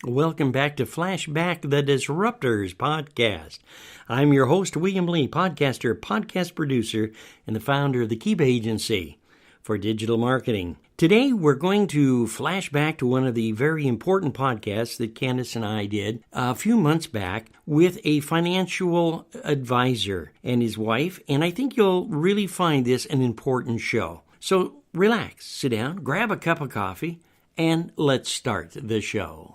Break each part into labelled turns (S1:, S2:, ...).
S1: Welcome back to Flashback the Disruptors podcast. I'm your host, William Lee, podcaster, podcast producer, and the founder of the Kiba Agency for digital marketing. Today, we're going to flash back to one of the very important podcasts that Candace and I did a few months back with a financial advisor and his wife, and I think you'll really find this an important show. So relax, sit down, grab a cup of coffee, and let's start the show.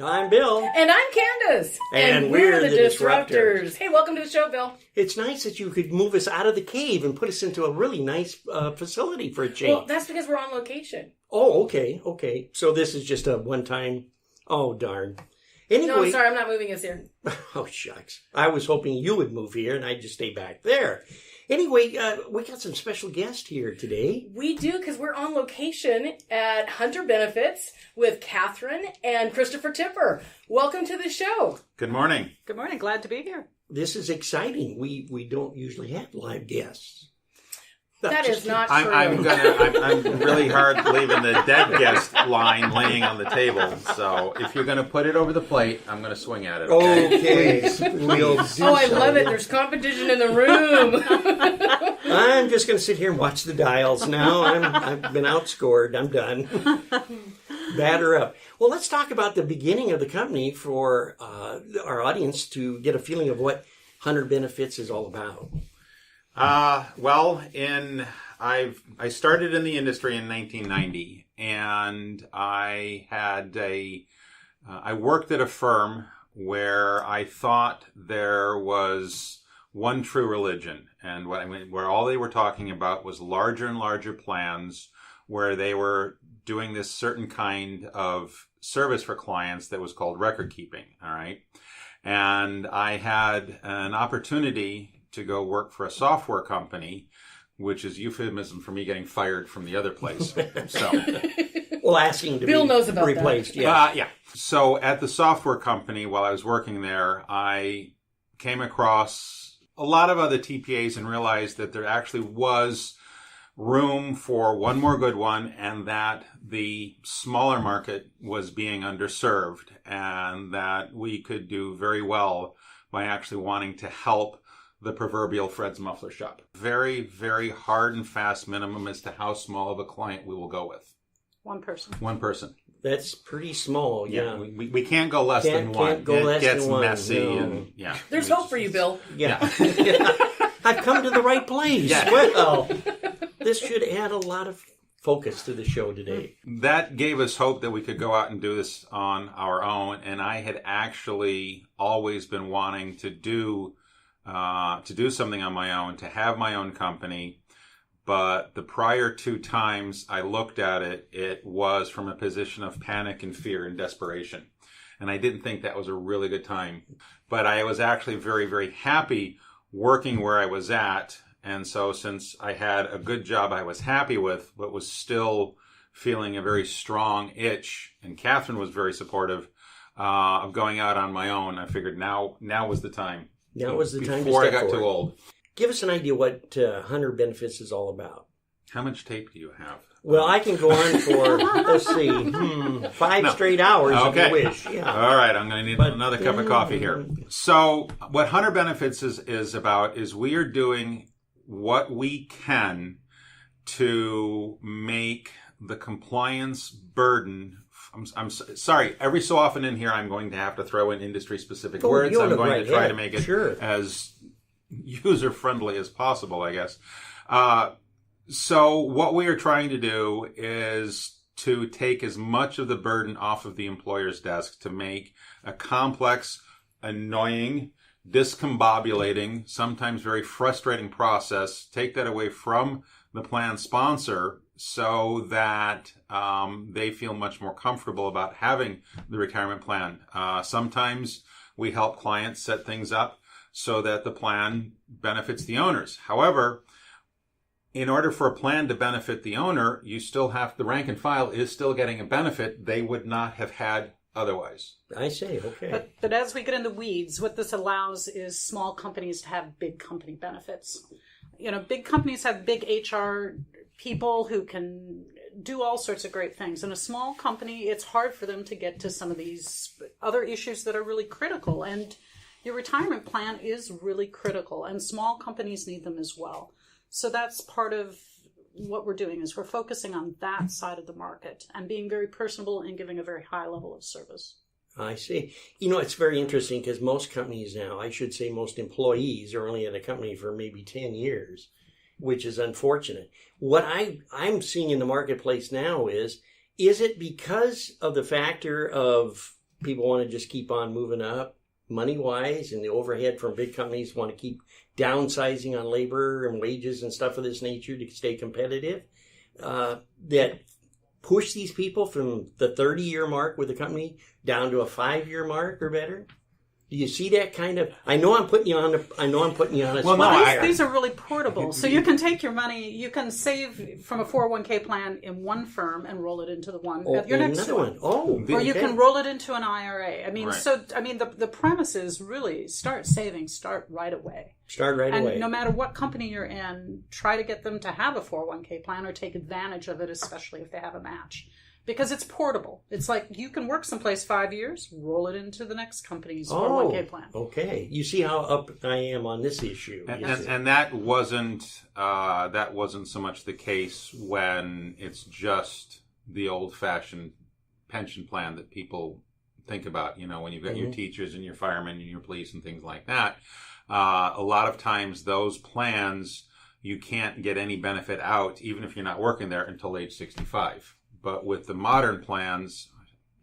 S1: I'm Bill.
S2: And I'm Candace.
S1: And we're the Disruptors.
S2: Hey, welcome to the show, Bill.
S1: It's nice that you could move us out of the cave and put us into a really nice facility for a change.
S2: Well, that's because we're on location.
S1: Oh, okay. So this is just a one-time... Oh, darn. Anyway...
S2: No, I'm sorry, I'm not moving us here.
S1: Oh, shucks. I was hoping you would move here and I'd just stay back there. Anyway, we got some special guests here today.
S2: We do, because we're on location at Hunter Benefits with Catherine and Christopher Tipper. Welcome to the show.
S3: Good morning.
S4: Good morning. Glad to be here.
S1: This is exciting. We don't usually have live guests.
S2: That is not true.
S3: I'm really hard leaving the dead guest line laying on the table. So if you're gonna put it over the plate, I'm gonna swing at it.
S1: Okay.
S2: I love it. There's competition in the room.
S1: I'm just gonna sit here and watch the dials now. I've been outscored. I'm done. Batter up. Well, let's talk about the beginning of the company for our audience to get a feeling of what Hunter Benefits is all about.
S3: I started in the industry in 1990, and I worked at a firm where I thought there was one true religion, and where all they were talking about was larger and larger plans, where they were doing this certain kind of service for clients that was called record keeping. All right, and I had an opportunity to go work for a software company, which is euphemism for me getting fired from the other place. So,
S1: well, asking to
S2: Bill
S1: be
S2: knows about
S1: replaced.
S2: That.
S1: Yeah.
S3: So at the software company, while I was working there, I came across a lot of other TPAs and realized that there actually was room for one more good one, and that the smaller market was being underserved, and that we could do very well by actually wanting to help the proverbial Fred's muffler shop. Very, very hard and fast minimum as to how small of a client we will go with.
S4: One person.
S3: One person.
S1: That's pretty small. Yeah.
S3: We can't go less than one.
S1: Can't go less
S3: gets
S1: than one.
S3: messy.
S1: No.
S3: And yeah.
S2: There's hope for you, Bill.
S1: Yeah. I've come to the right place.
S3: Yeah.
S1: Well, this should add a lot of focus to the show today.
S3: That gave us hope that we could go out and do this on our own. And I had actually always been wanting to do something on my own, to have my own company. But the prior two times I looked at it, it was from a position of panic and fear and desperation. And I didn't think that was a really good time. But I was actually very, very happy working where I was at. And so since I had a good job I was happy with, but was still feeling a very strong itch, and Catherine was very supportive of going out on my own, I figured now was the time.
S1: Now was the time
S3: before
S1: to
S3: I got
S1: forward.
S3: too old.
S1: Give us an idea what Hunter Benefits is all about.
S3: How much tape do you have?
S1: Well, I can go on for, let's see, 5 straight hours if you wish. Yeah.
S3: All right, I'm going to need another cup of coffee here. So what Hunter Benefits is about is we are doing what we can to make the compliance burden. I'm sorry, every so often in here I'm going to have to throw in industry-specific words. I'm going to try to make it as user-friendly as possible, I guess. So what we are trying to do is to take as much of the burden off of the employer's desk to make a complex, annoying, discombobulating, sometimes very frustrating process, take that away from the plan sponsor so that they feel much more comfortable about having the retirement plan. Sometimes we help clients set things up so that the plan benefits the owners. However, in order for a plan to benefit the owner, you still have, the rank and file is still getting a benefit they would not have had otherwise.
S1: I see, okay.
S4: But as we get in the weeds, what this allows is small companies to have big company benefits. big companies have big HR people who can do all sorts of great things. In a small company, it's hard for them to get to some of these other issues that are really critical. And your retirement plan is really critical, and small companies need them as well. So that's part of what we're doing, is we're focusing on that side of the market and being very personable and giving a very high level of service.
S1: I see. It's very interesting because most companies now, I should say most employees, are only at a company for maybe 10 years, which is unfortunate. What I'm seeing in the marketplace now is it because of the factor of people want to just keep on moving up money-wise, and the overhead from big companies want to keep downsizing on labor and wages and stuff of this nature to stay competitive, that push these people from the 30-year mark with the company down to a 5-year mark or better? Do you see that kind of? I know I'm putting you on a
S3: Well,
S1: spot.
S3: no,
S4: These are really portable. So you can take your money, you can save from a 401k plan in one firm and roll it into the one at your next
S1: another one. Oh,
S4: or you
S1: okay.
S4: can roll it into an IRA.
S3: Right.
S4: The premise is really start saving, start right away.
S1: Start right
S4: And
S1: away.
S4: no matter what company you're in, try to get them to have a 401k plan or take advantage of it, especially if they have a match. Because it's portable. It's like you can work someplace 5 years, roll it into the next company's 401k plan.
S1: Okay. You see how up I am on this issue.
S3: And that wasn't so much the case when it's just the old-fashioned pension plan that people think about. When you've got your teachers and your firemen and your police and things like that. A lot of times those plans, you can't get any benefit out, even if you're not working there, until age 65. But with the modern plans,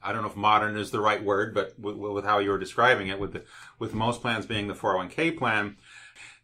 S3: I don't know if modern is the right word, but with how you were describing it, with most plans being the 401k plan,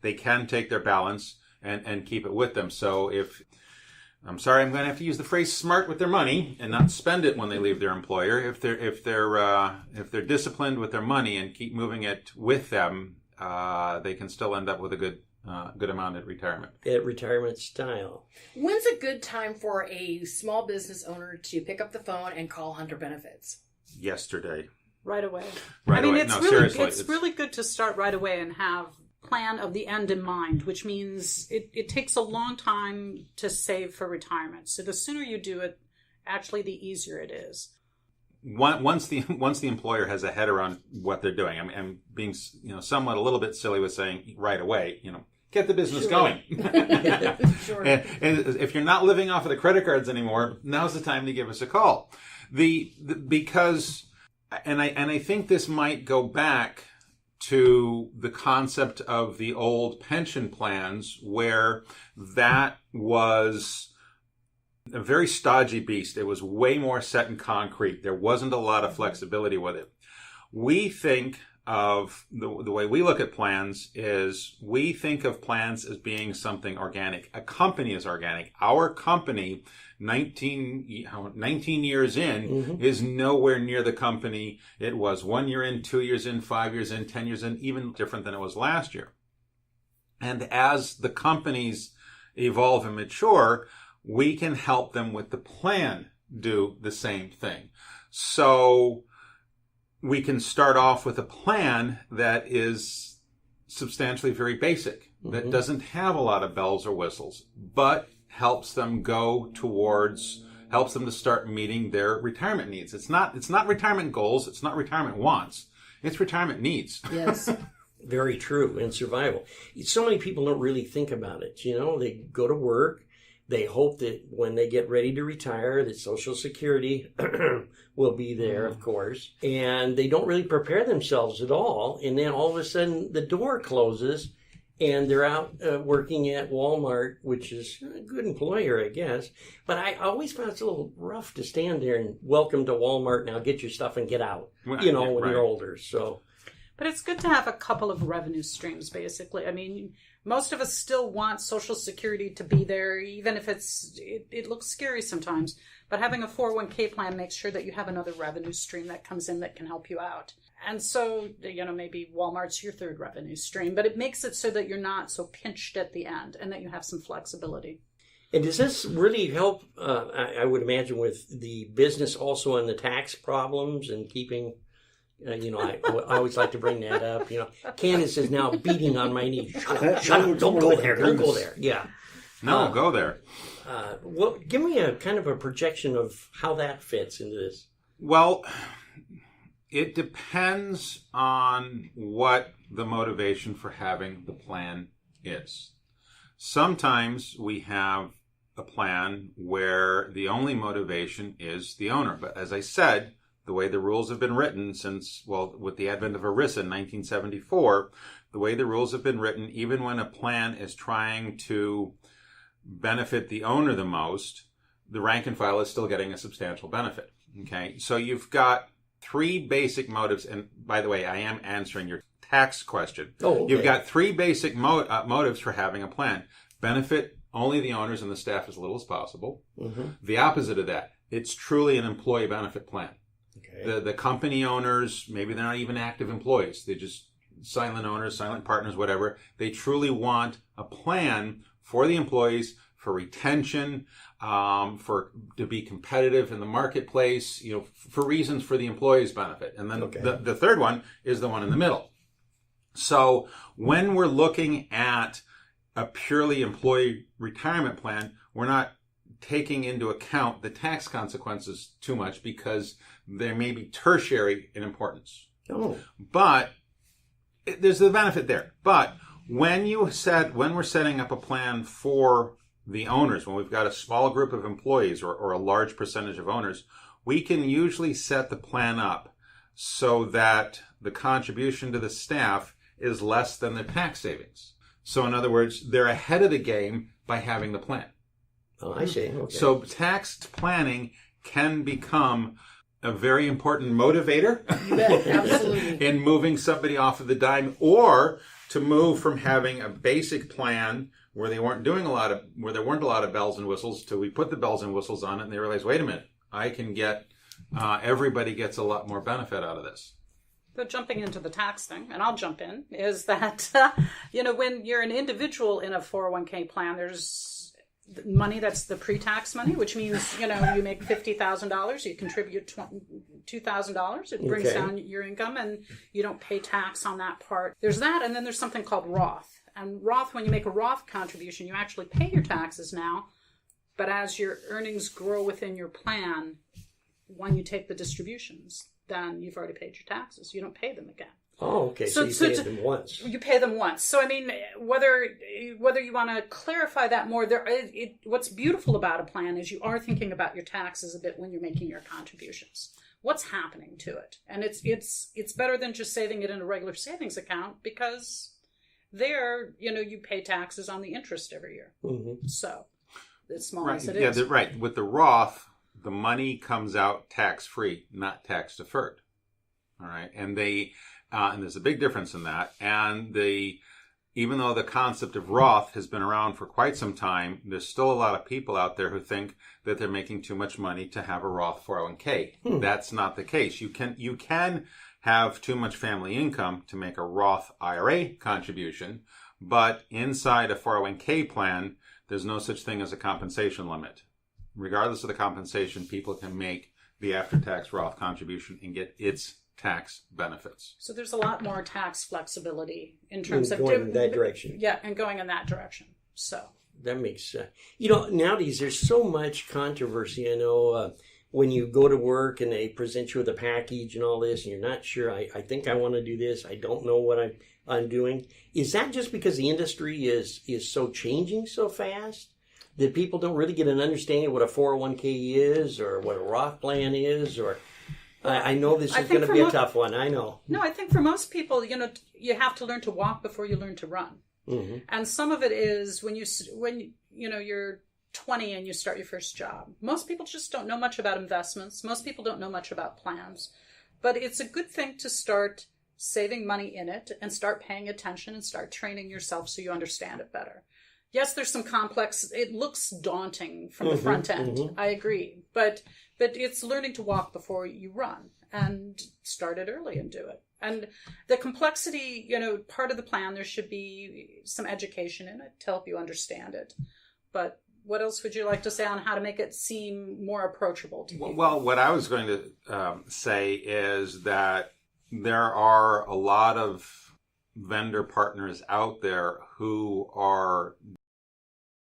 S3: they can take their balance and keep it with them. So I'm going to have to use the phrase smart with their money and not spend it when they leave their employer. If they're disciplined with their money and keep moving it with them, they can still end up with a good amount at retirement.
S1: At retirement style.
S2: When's a good time for a small business owner to pick up the phone and call Hunter Benefits?
S3: Yesterday.
S4: Right away.
S3: Away.
S4: It's really good to start right away and have plan of the end in mind, which means it takes a long time to save for retirement. So the sooner you do it, actually the easier it is.
S3: Once the employer has a head around what they're doing, I'm being somewhat a little bit silly with saying right away, get the business going.
S2: Sure.
S3: And if you're not living off of the credit cards anymore, now's the time to give us a call. Because I think this might go back to the concept of the old pension plans, where that was a very stodgy beast. It was way more set in concrete. There wasn't a lot of flexibility with it. We think of the way we look at plans is we think of plans as being something organic. A company is organic. Our company, 19 years in, is nowhere near the company it was 1 year in, 2 years in, 5 years in, 10 years in, even different than it was last year. And as the companies evolve and mature, we can help them with the plan do the same thing. So we can start off with a plan that is substantially very basic, that doesn't have a lot of bells or whistles, but helps them helps them to start meeting their retirement needs. It's not retirement goals, it's not retirement wants, it's retirement needs.
S2: Yes.
S1: Very true. And survival. So many people don't really think about it. They go to work. They hope that when they get ready to retire, that Social Security will be there, of course. And they don't really prepare themselves at all. And then all of a sudden, the door closes, and they're out working at Walmart, which is a good employer, I guess. But I always found it's a little rough to stand there and welcome to Walmart, now get your stuff and get out, when you're older. So,
S4: but it's good to have a couple of revenue streams, basically. Most of us still want Social Security to be there, even if it looks scary sometimes. But having a 401k plan makes sure that you have another revenue stream that comes in that can help you out. And so, maybe Walmart's your third revenue stream, but it makes it so that you're not so pinched at the end and that you have some flexibility.
S1: And does this really help, I would imagine, with the business also and the tax problems and keeping I always like to bring that up. Candace is now beating on my knee. Shut up, don't go there, don't go there. Yeah.
S3: No, go there.
S1: Well, give me a kind of a projection of how that fits into this.
S3: Well, it depends on what the motivation for having the plan is. Sometimes we have a plan where the only motivation is the owner. But as I said, the way the rules have been written since, with the advent of ERISA in 1974, the way the rules have been written, even when a plan is trying to benefit the owner the most, the rank and file is still getting a substantial benefit. Okay, so you've got three basic motives, and by the way, I am answering your tax question.
S1: Oh, okay.
S3: You've got three basic motives for having a plan. Benefit only the owners and the staff as little as possible. Mm-hmm. The opposite of that, it's truly an employee benefit plan. Okay. The company owners, maybe they're not even active employees. They're just silent owners, silent partners, whatever. They truly want a plan for the employees, for retention, to be competitive in the marketplace, for reasons for the employees' benefit. And then the third one is the one in the middle. So when we're looking at a purely employee retirement plan, we're not taking into account the tax consequences too much because they may be tertiary in importance.
S1: Oh.
S3: But there's the benefit there. But when we're setting up a plan for the owners, when we've got a small group of employees or a large percentage of owners, we can usually set the plan up so that the contribution to the staff is less than the tax savings. So in other words, they're ahead of the game by having the plan.
S1: Oh, I see. Okay.
S3: So tax planning can become a very important motivator
S2: You bet, absolutely.
S3: in moving somebody off of the dime, or to move from having a basic plan where there weren't a lot of bells and whistles to we put the bells and whistles on it and they realize, wait a minute, I can get everybody gets a lot more benefit out of this.
S4: But jumping into the tax thing, and I'll jump in, is that, when you're an individual in a 401k plan, there's money that's the pre-tax money, which means, you make $50,000, you contribute $2,000, it brings down your income, and you don't pay tax on that part. There's that, and then there's something called Roth. And Roth, when you make a Roth contribution, you actually pay your taxes now, but as your earnings grow within your plan, when you take the distributions, then you've already paid your taxes. You don't pay them again.
S1: Oh, okay. So you pay them once.
S4: You pay them once. So, I mean, whether you want to clarify that more, what's beautiful about a plan is you are thinking about your taxes a bit when you're making your contributions. What's happening to it? And it's better than just saving it in a regular savings account because there, you pay taxes on the interest every year. Mm-hmm. So, as small as it is.
S3: Yeah, right. With the Roth, the money comes out tax-free, not tax-deferred. All right. And and there's a big difference in that. And even though the concept of Roth has been around for quite some time, there's still a lot of people out there who think that they're making too much money to have a Roth 401k. That's not the case. You can have too much family income to make a Roth IRA contribution, but inside a 401k plan, there's no such thing as a compensation limit. Regardless of the compensation, people can make the after-tax Roth contribution and get its tax benefits.
S4: So there's a lot more tax flexibility in terms of
S1: going in that direction.
S4: Yeah, and going in that direction. So
S1: that makes sense. Nowadays there's so much controversy. When you go to work and they present you with a package and all this, and you're not sure. I think I want to do this. I don't know what I'm doing. Is that just because the industry is so changing so fast that people don't really get an understanding of what a 401k is or what a Roth plan is? Or I know this is going to be a tough one. I know.
S4: No, I think for most people, you have to learn to walk before you learn to run. Mm-hmm. And some of it is when you're 20 and you start your first job. Most people just don't know much about investments. Most people don't know much about plans. But it's a good thing to start saving money in it and start paying attention and start training yourself so you understand it better. Yes, there's some complex, it looks daunting from the front end. Mm-hmm. I agree. But it's learning to walk before you run and start it early and do it. And the complexity, part of the plan, there should be some education in it to help you understand it. But what else would you like to say on how to make it seem more approachable to people?
S3: Well, what I was going to say is that there are a lot of vendor partners out there who are